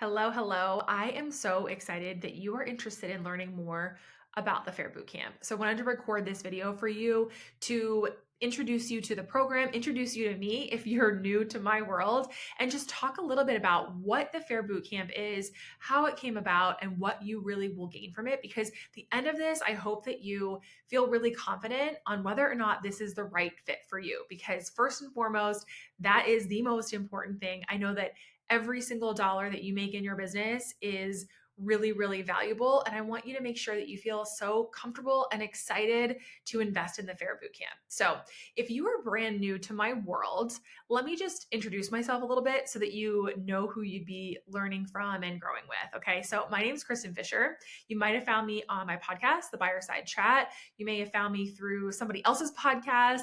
Hello, hello. I am so excited that you are interested in learning more about the Faire Bootcamp. So I wanted to record this video for you to introduce you to the program, introduce you to me if you're new to my world, and just talk a little bit about what the Faire Bootcamp is, how it came about, and what you really will gain from it. Because at the end of this, I hope that you feel really confident on whether or not this is the right fit for you. Because first and foremost, that is the most important thing. I know that every single dollar that you make in your business is really, really valuable. And I want you to make sure that you feel so comfortable and excited to invest in the Faire Bootcamp. So if you are brand new to my world, let me just introduce myself a little bit so that you know who you'd be learning from and growing with. Okay. So my name is Kristen Fisher. You might have found me on my podcast, The Buyer Side Chat. You may have found me through somebody else's podcast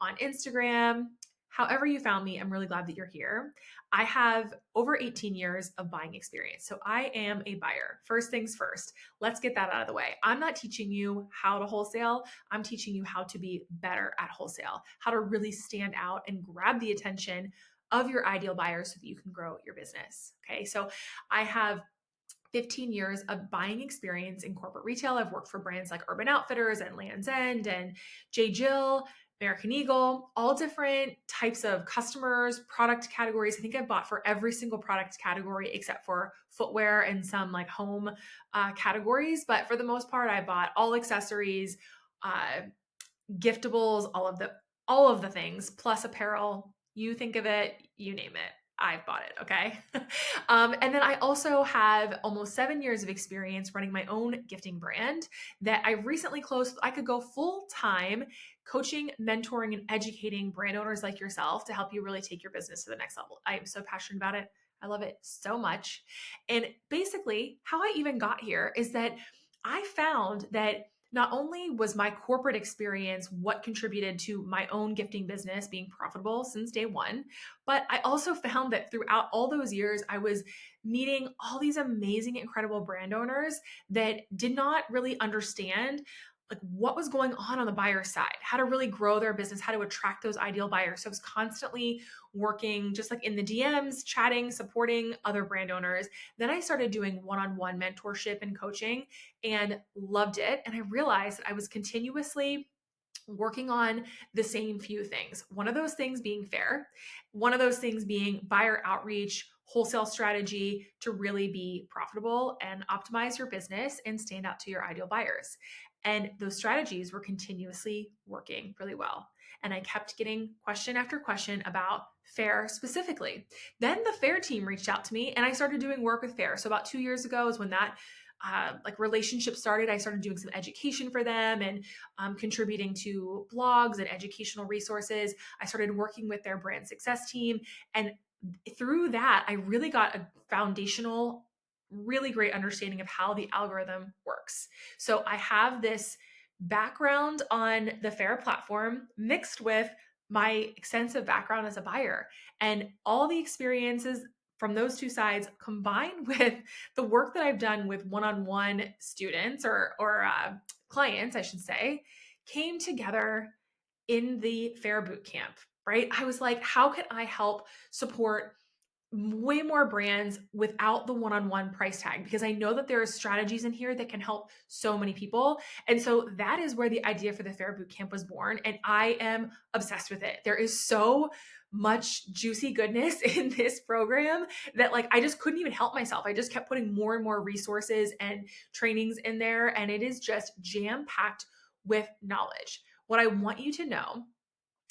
on Instagram. However you found me, I'm really glad that you're here. I have over 18 years of buying experience. So I am a buyer. First things first, let's get that out of the way. I'm not teaching you how to wholesale. I'm teaching you how to be better at wholesale, how to really stand out and grab the attention of your ideal buyer so that you can grow your business. Okay. So I have 15 years of buying experience in corporate retail. I've worked for brands like Urban Outfitters and Land's End and J. Jill, American Eagle, all different types of customers, product categories. I think I've bought for every single product category except for footwear and some like home categories. But for the most part, I bought all accessories, uh, giftables, all of the things, plus apparel. You think of it, you name it. I've bought it. Okay. And then I also have almost 7 years of experience running my own gifting brand that I recently closed. I could go full time coaching, mentoring, and educating brand owners like yourself to help you really take your business to the next level. I am so passionate about it. I love it so much. And basically, how I even got here is that I found that not only was my corporate experience what contributed to my own gifting business being profitable since day one, but I also found that throughout all those years, I was meeting all these amazing, incredible brand owners that did not really understand like what was going on the buyer side, how to really grow their business, how to attract those ideal buyers. So I was constantly working just like in the DMs, chatting, supporting other brand owners. Then I started doing one-on-one mentorship and coaching and loved it. And I realized that I was continuously working on the same few things. One of those things being fair, one of those things being buyer outreach, wholesale strategy to really be profitable and optimize your business and stand out to your ideal buyers. And those strategies were continuously working really well. And I kept getting question after question about Faire specifically. Then the Faire team reached out to me and I started doing work with Faire. So about 2 years ago is when that relationship started. I started doing some education for them and contributing to blogs and educational resources. I started working with their brand success team. And through that, I really got a foundational, really great understanding of how the algorithm works. So I have this background on the Faire platform mixed with my extensive background as a buyer and all the experiences from those two sides combined with the work that I've done with one-on-one students or clients, I should say, came together in the Faire Bootcamp, right? I was like, how can I help support way more brands without the one-on-one price tag? Because I know that there are strategies in here that can help so many people. And so that is where the idea for the Faire Bootcamp was born. And I am obsessed with it. There is so much juicy goodness in this program that like I just couldn't even help myself. I just kept putting more and more resources and trainings in there. And it is just jam-packed with knowledge. What I want you to know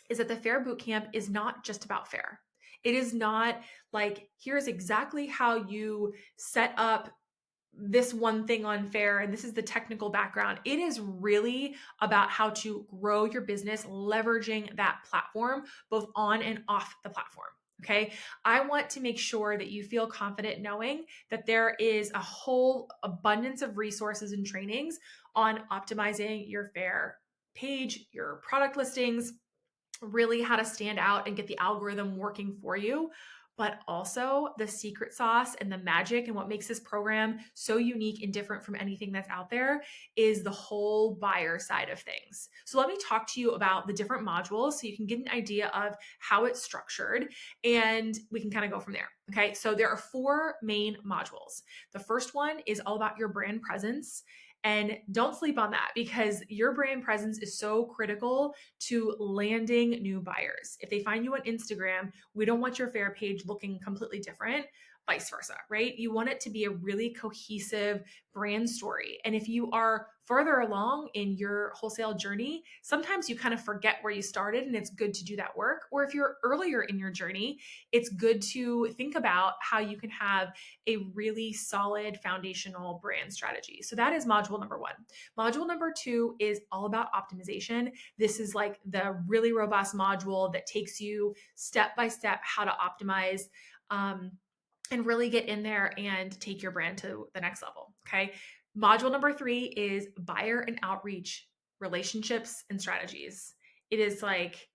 is that the Faire Bootcamp is not just about Faire. It is not like, here's exactly how you set up this one thing on Faire and this is the technical background. It is really about how to grow your business, leveraging that platform, both on and off the platform. Okay. I want to make sure that you feel confident knowing that there is a whole abundance of resources and trainings on optimizing your Faire page, your product listings, really how to stand out and get the algorithm working for you but also the secret sauce and the magic and what makes this program so unique and different from anything that's out there is the whole buyer side of things. So let me talk to you about the different modules so you can get an idea of how it's structured, and we can kind of go from there. Okay, so there are 4 main modules. The first one is all about your brand presence. And don't sleep on that, because your brand presence is so critical to landing new buyers. If they find you on Instagram, we don't want your Faire page looking completely different, vice versa, right? You want it to be a really cohesive brand story. And if you are further along in your wholesale journey, sometimes you kind of forget where you started, and it's good to do that work. Or if you're earlier in your journey, it's good to think about how you can have a really solid foundational brand strategy. So that is module number 1. Module number 2 is all about optimization. This is like the really robust module that takes you step by step how to optimize, and really get in there and take your brand to the next level. Okay. Module number 3 is buyer and outreach, relationships, and strategies. It is like,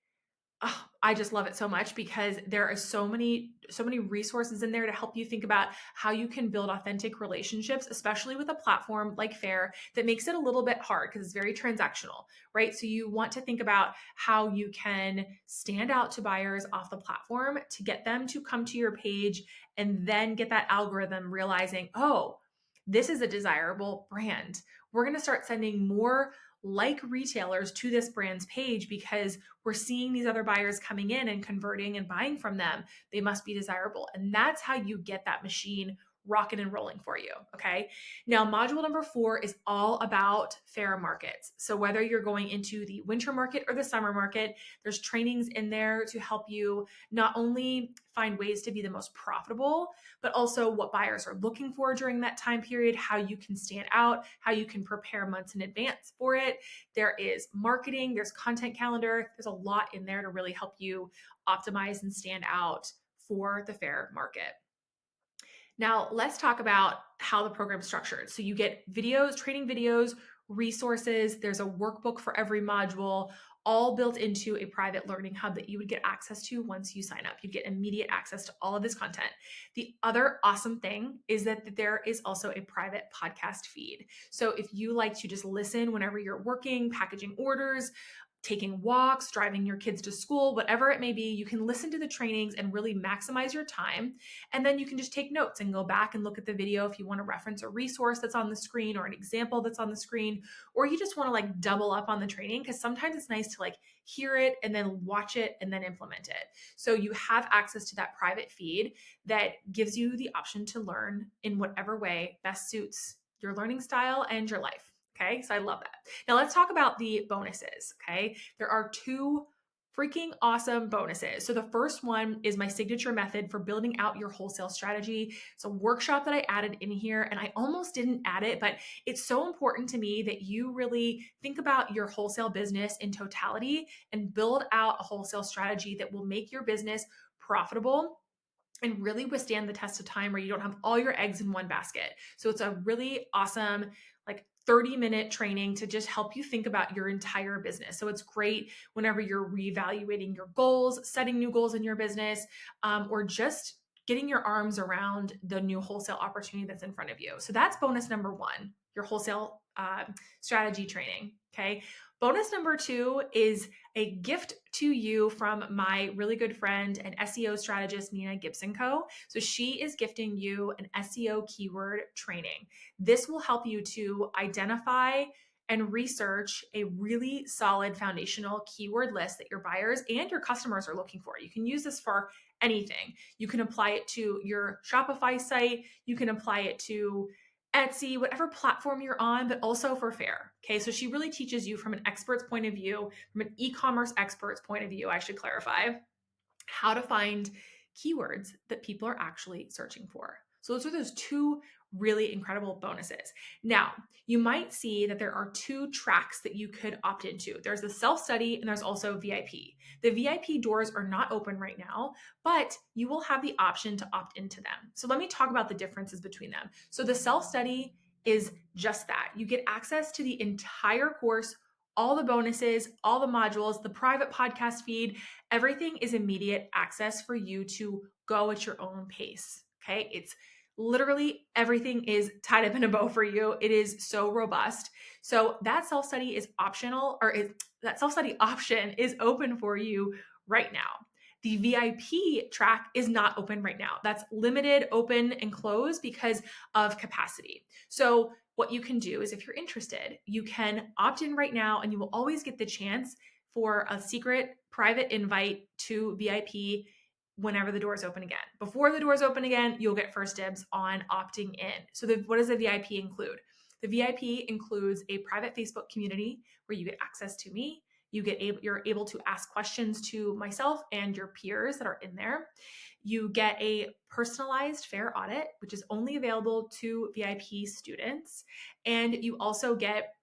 oh, I just love it so much, because there are so many resources in there to help you think about how you can build authentic relationships, especially with a platform like Faire that makes it a little bit hard because it's very transactional, right? So you want to think about how you can stand out to buyers off the platform to get them to come to your page, and then get that algorithm realizing, oh, this is a desirable brand. We're going to start sending more like retailers to this brand's page because we're seeing these other buyers coming in and converting and buying from them. They must be desirable. And that's how you get that machine rocking and rolling for you. Okay. Now, module number 4 is all about Faire markets. So whether you're going into the winter market or the summer market, there's trainings in there to help you not only find ways to be the most profitable, but also what buyers are looking for during that time period, how you can stand out, how you can prepare months in advance for it. There is marketing, there's content calendar, there's a lot in there to really help you optimize and stand out for the Faire market. Now, let's talk about how the program's structured. So you get videos, training videos, resources. There's a workbook for every module, all built into a private learning hub that you would get access to once you sign up. You get immediate access to all of this content. The other awesome thing is that there is also a private podcast feed. So if you like to just listen whenever you're working, packaging orders, taking walks, driving your kids to school, whatever it may be, you can listen to the trainings and really maximize your time. And then you can just take notes and go back and look at the video if you want to reference a resource that's on the screen or an example that's on the screen, or you just want to like double up on the training, because sometimes it's nice to like hear it and then watch it and then implement it. So you have access to that private feed that gives you the option to learn in whatever way best suits your learning style and your life. Okay, so I love that. Now let's talk about the bonuses. Okay, there are 2 freaking awesome bonuses. So the first one is my signature method for building out your wholesale strategy. It's a workshop that I added in here, and I almost didn't add it, but it's so important to me that you really think about your wholesale business in totality and build out a wholesale strategy that will make your business profitable and really withstand the test of time, where you don't have all your eggs in one basket. So it's a really awesome, like 30-minute training to just help you think about your entire business. So it's great whenever you're reevaluating your goals, setting new goals in your business, or just getting your arms around the new wholesale opportunity that's in front of you. So that's bonus number 1, your wholesale strategy training. Okay. Bonus number 2 is a gift to you from my really good friend and SEO strategist, Nina Gibson Co. So she is gifting you an SEO keyword training. This will help you to identify and research a really solid foundational keyword list that your buyers and your customers are looking for. You can use this for anything. You can apply it to your Shopify site. You can apply it to Etsy, whatever platform you're on, but also for Faire. Okay, so she really teaches you from an expert's point of view, from an e-commerce expert's point of view, I should clarify, how to find keywords that people are actually searching for. So those are those 2 really incredible bonuses. Now, you might see that there are 2 tracks that you could opt into. There's the self-study and there's also VIP. The VIP doors are not open right now, but you will have the option to opt into them. So let me talk about the differences between them. So the self-study is just that. You get access to the entire course all the bonuses, all the modules, the private podcast feed, everything is immediate access for you to go at your own pace. Okay. It's literally everything is tied up in a bow for you. It is so robust. So that self-study is optional, or that self-study option is open for you right now. The VIP track is not open right now. That's limited, open, and closed because of capacity. So what you can do is, if you're interested, you can opt in right now, and you will always get the chance for a secret private invite to VIP whenever the doors open again. Before the doors open again, you'll get first dibs on opting in. So what does the VIP include? The VIP includes a private Facebook community where you get access to me. You're able to ask questions to myself and your peers that are in there. You get a personalized Faire audit, which is only available to VIP students. And you also get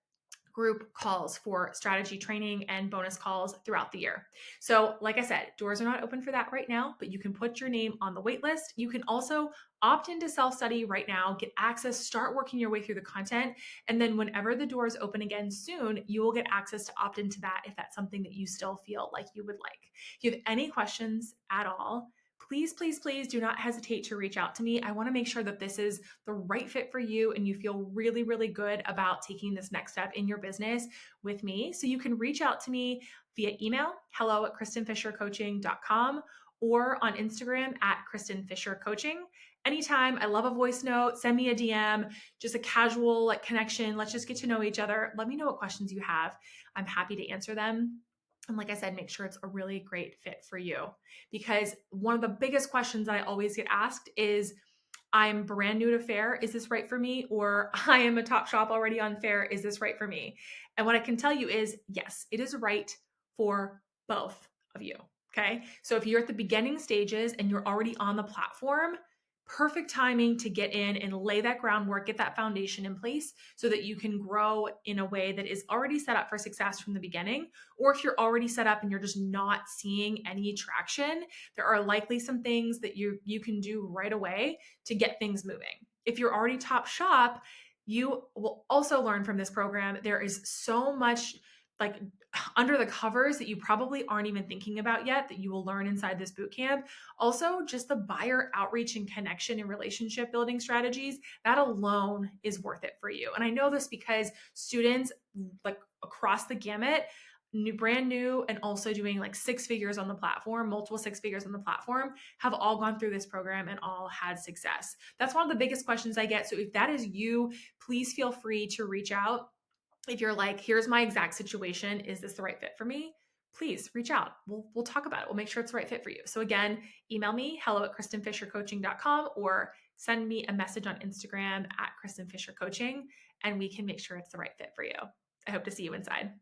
group calls for strategy training and bonus calls throughout the year. So, like I said, doors are not open for that right now, but you can put your name on the wait list. You can also opt into self-study right now, get access, start working your way through the content. And then whenever the doors open again soon, you will get access to opt into that if that's something that you still feel like you would like. If you have any questions at all, please, please, please do not hesitate to reach out to me. I want to make sure that this is the right fit for you and you feel really, really good about taking this next step in your business with me. So you can reach out to me via email, hello@KristenFisherCoaching.com, or on Instagram @KristenFisherCoaching. Anytime. I love a voice note. Send me a DM, just a casual connection. Let's just get to know each other. Let me know what questions you have. I'm happy to answer them. And like I said, make sure it's a really great fit for you. Because one of the biggest questions I always get asked is, I'm brand new to Faire. Is this right for me? Or I am a top shop already on Faire. Is this right for me? And what I can tell you is, yes, it is right for both of you. Okay. So if you're at the beginning stages and you're already on the platform, perfect timing to get in and lay that groundwork, get that foundation in place so that you can grow in a way that is already set up for success from the beginning. Or if you're already set up and you're just not seeing any traction, there are likely some things that you can do right away to get things moving. If you're already top shop, you will also learn from this program. There is so much under the covers that you probably aren't even thinking about yet that you will learn inside this boot camp. Also, just the buyer outreach and connection and relationship building strategies, that alone is worth it for you. And I know this because students across the gamut, brand new and also doing six figures on the platform, multiple six figures on the platform, have all gone through this program and all had success. That's one of the biggest questions I get. So if that is you, please feel free to reach out. If you're like, here's my exact situation, is this the right fit for me? Please reach out. We'll talk about it. We'll make sure it's the right fit for you. So again, email me, hello@KristenFisherCoaching.com, or send me a message on Instagram @KristenFisherCoaching, and we can make sure it's the right fit for you. I hope to see you inside.